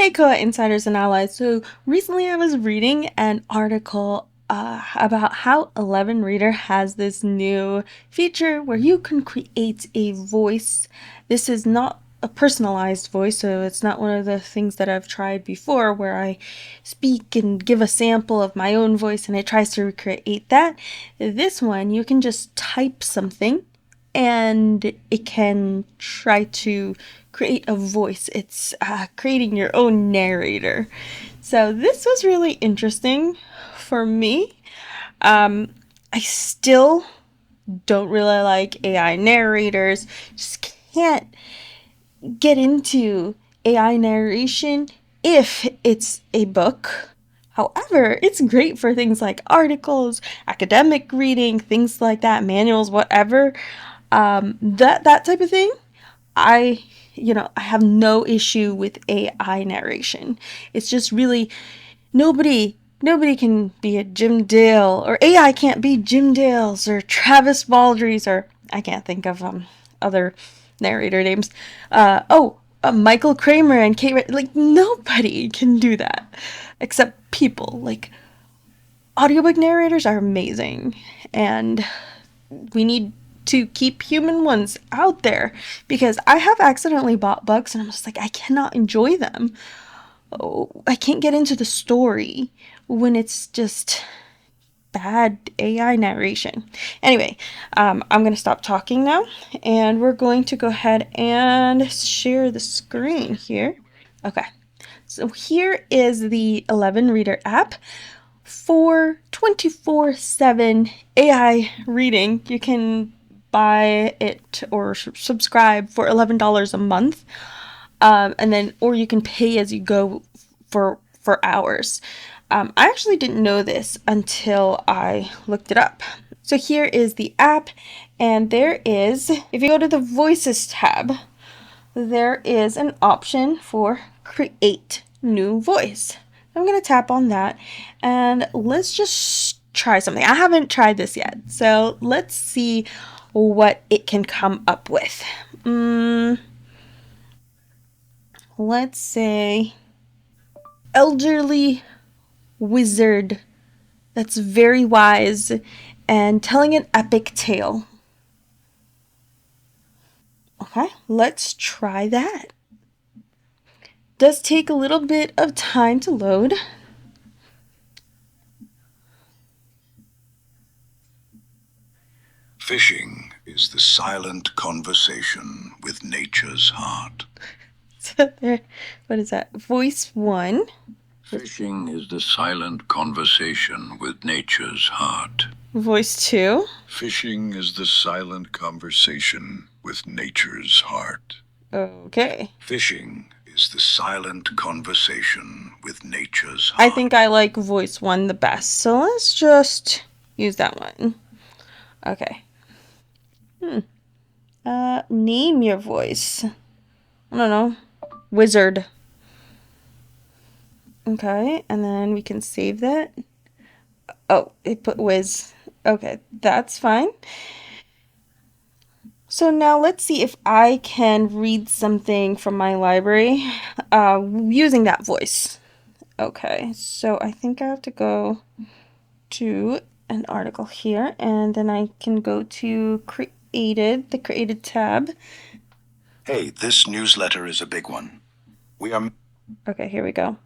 Hey, CoA Insiders and Allies. So recently I was reading an article about how 11 Reader has this new feature where you can create a voice. This is not a personalized voice, so it's not one of the things that I've tried before where I speak and give a sample of my own voice and it tries to recreate that. This one, you can just type something and it can try to create a voice. It's creating your own narrator. So this was really interesting for me. I still don't really like AI narrators. Just can't get into AI narration if it's a book. However, it's great for things like articles, academic reading, things like that, manuals, whatever. That type of thing. I have no issue with AI narration. It's just really nobody can be a Jim Dale, or AI can't be Jim Dale's or Travis Baldry's, or I can't think of other narrator names. Michael Kramer and Kate. Like, nobody can do that except people. Like, audiobook narrators are amazing, and we need to keep human ones out there, because I have accidentally bought books and I'm just like, I cannot enjoy them. Oh, I can't get into the story when it's just bad AI narration. Anyway, I'm going to stop talking now and we're going to go ahead and share the screen here. Okay, so here is the 11 Reader app for 24/7 AI reading. You can buy it or subscribe for $11 a month, and then or you can pay as you go for hours. I actually didn't know this until I looked it up. So here is the app, and there is, if you go to the Voices tab, there is an option for Create New Voice. I'm going to tap on that and let's just try something. I haven't tried this yet, so let's see what it can come up with. Let's say elderly wizard that's very wise and telling an epic tale. Okay, let's try that. Does take a little bit of time to load. Fishing is the silent conversation with nature's heart. So there, what is that? Voice 1. Fishing is the silent conversation with nature's heart. Voice 2. Fishing is the silent conversation with nature's heart. Okay. Fishing is the silent conversation with nature's heart. I think I like voice 1 the best, so let's just use that one. Okay. Name your voice. I don't know. Wizard. Okay, and then we can save that. Oh, it put Wiz. Okay, that's fine. So now let's see if I can read something from my library using that voice. Okay, so I think I have to go to an article here, and then I can go to the created tab. Hey, this newsletter is a big one. Okay, here we go.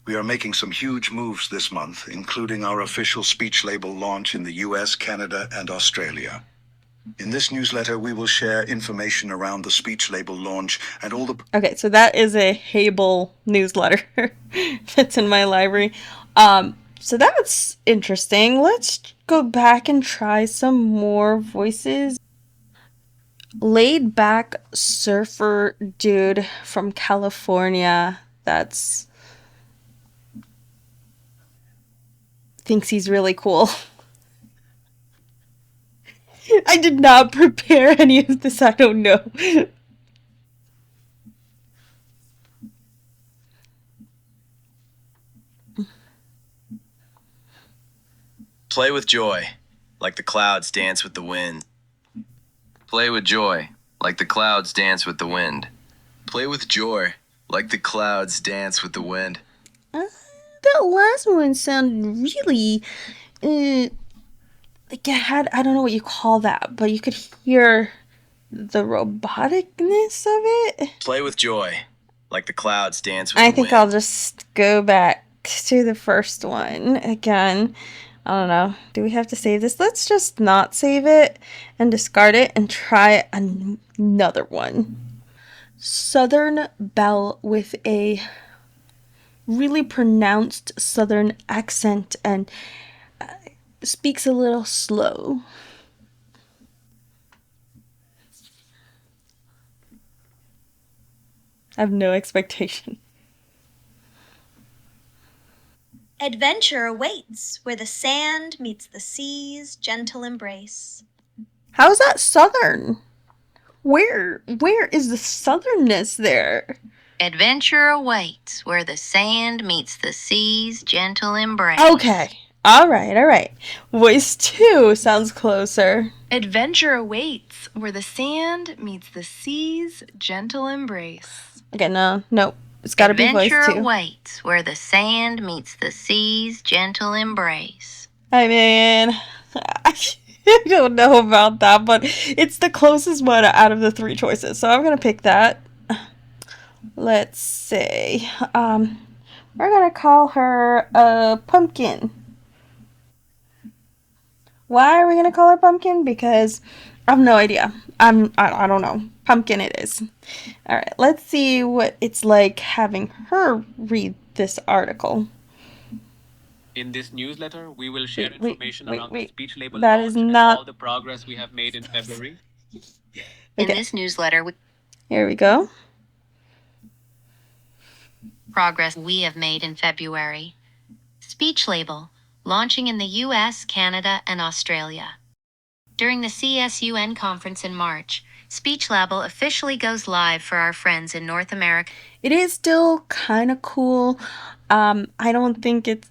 We are making some huge moves this month, including our official speech label launch in the US, Canada, and Australia. In this newsletter, we will share information around the speech label launch and all the... Okay, so that is a Hable newsletter that's in my library. So that's interesting. Let's go back and try some more voices. Laid back surfer dude from California that's thinks he's really cool. I did not prepare any of this. I don't know. Play with joy, like the clouds dance with the wind. Play with joy, like the clouds dance with the wind. Play with joy, Like the clouds dance with the wind. That last one sounded really, like it had, I don't know what you call that, but you could hear the roboticness of it. Play with joy. Like the clouds dance with I the think wind. I'll just go back to the first one again. I don't know. Do we have to save this? Let's just not save it and discard it and try another one. Southern Belle with a really pronounced Southern accent and speaks a little slow. I have no expectation. Adventure awaits where the sand meets the sea's gentle embrace. How is that Southern? Where is the southernness there? Adventure awaits where the sand meets the sea's gentle embrace. Okay. All right. Voice 2 sounds closer. Adventure awaits where the sand meets the sea's gentle embrace. Okay, no. It's gotta be voice 2. Adventure awaits where the sand meets the sea's gentle embrace. I mean, I don't know about that, but it's the closest one out of the 3 choices, so I'm gonna pick that. Let's see. We're gonna call her Pumpkin. Why are we gonna call her Pumpkin? Because I have no idea. I don't know. Pumpkin it is. All right. Let's see what it's like having her read this article. In this newsletter, we will share information around the speech label That launch is and not all the progress we have made in February. In this newsletter, Here we go. progress we have made in February. Speech label, launching in the US, Canada, and Australia. During the CSUN conference in March, Speech Label officially goes live for our friends in North America. It is still kind of cool. I don't think it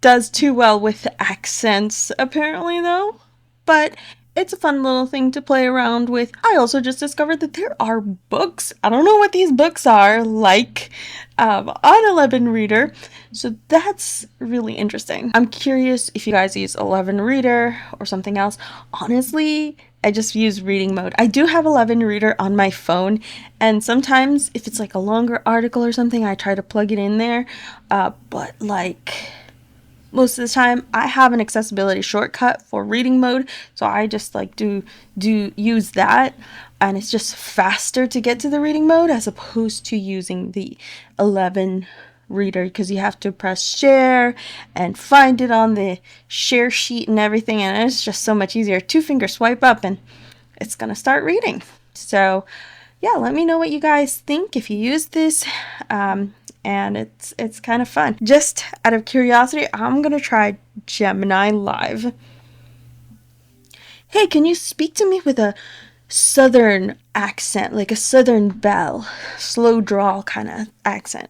does too well with accents, apparently, though. But it's a fun little thing to play around with. I also just discovered that there are books. I don't know what these books are, like on 11 Reader. So that's really interesting. I'm curious if you guys use 11 Reader or something else. Honestly, I just use reading mode. I do have 11 Reader on my phone, and sometimes if it's like a longer article or something, I try to plug it in there. But like most of the time, I have an accessibility shortcut for reading mode, so I just like do use that, and it's just faster to get to the reading mode as opposed to using the 11 Reader, because you have to press share and find it on the share sheet and everything, and it's just so much easier. 2-finger swipe up and it's gonna start reading. So yeah, let me know what you guys think if you use this, and it's kind of fun. Just out of curiosity, I'm gonna try Gemini Live. Hey, can you speak to me with a southern accent, like a Southern Belle, slow drawl kind of accent?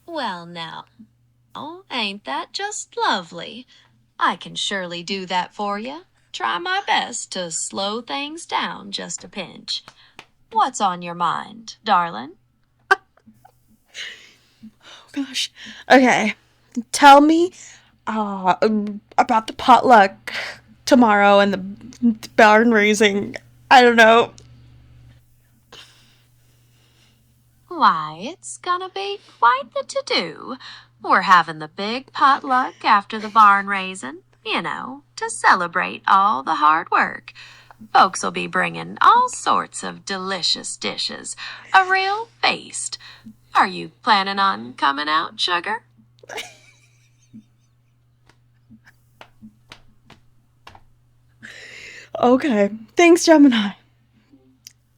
Well, now, oh, ain't that just lovely? I can surely do that for you. Try my best to slow things down just a pinch. What's on your mind, darling? Oh gosh. Okay. Tell me about the potluck tomorrow and the barn raising. I don't know. Why, it's gonna be quite the to-do. We're having the big potluck after the barn raising, to celebrate all the hard work. Folks will be bringing all sorts of delicious dishes. A real feast. Are you planning on coming out, sugar? Okay. Thanks, Gemini.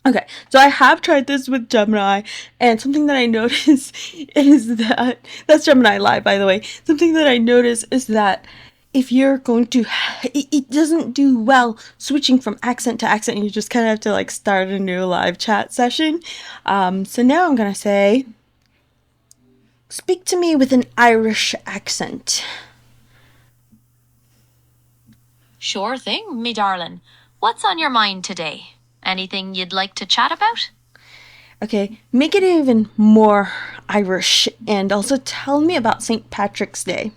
Okay, so I have tried this with Gemini, and something that I notice is that that's Gemini Live, by the way. Something that I notice is that if you're going to, it doesn't do well switching from accent to accent. You just kind of have to like start a new live chat session. So now I'm gonna say, speak to me with an Irish accent. Sure thing, me darling. What's on your mind today? Anything you'd like to chat about? Okay, make it even more Irish and also tell me about St. Patrick's Day.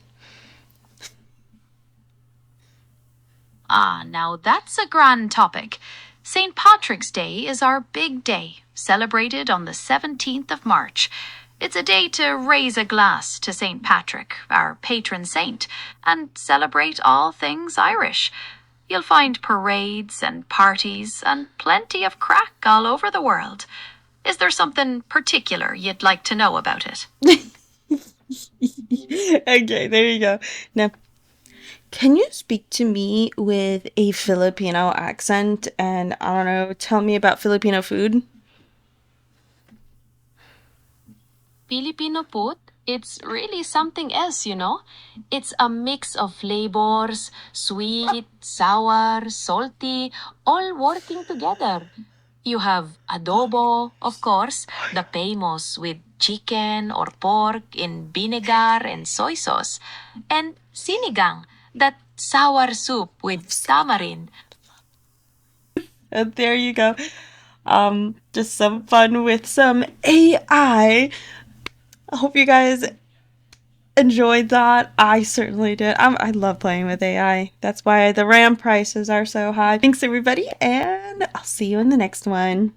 Now that's a grand topic. St. Patrick's Day is our big day, celebrated on the 17th of March. It's a day to raise a glass to St. Patrick, our patron saint, and celebrate all things Irish. You'll find parades and parties and plenty of crack all over the world. Is there something particular you'd like to know about it? Okay, there you go. Now, can you speak to me with a Filipino accent and, I don't know, tell me about Filipino food? Filipino food, it's really something else, you know. It's a mix of flavors, sweet, sour, salty, all working together. You have adobo, of course, the famous with chicken or pork in vinegar and soy sauce, and sinigang, that sour soup with tamarind. And there you go. Just some fun with some AI. I hope you guys enjoyed that. I certainly did. I love playing with AI. That's why the RAM prices are so high. Thanks, everybody, and I'll see you in the next one.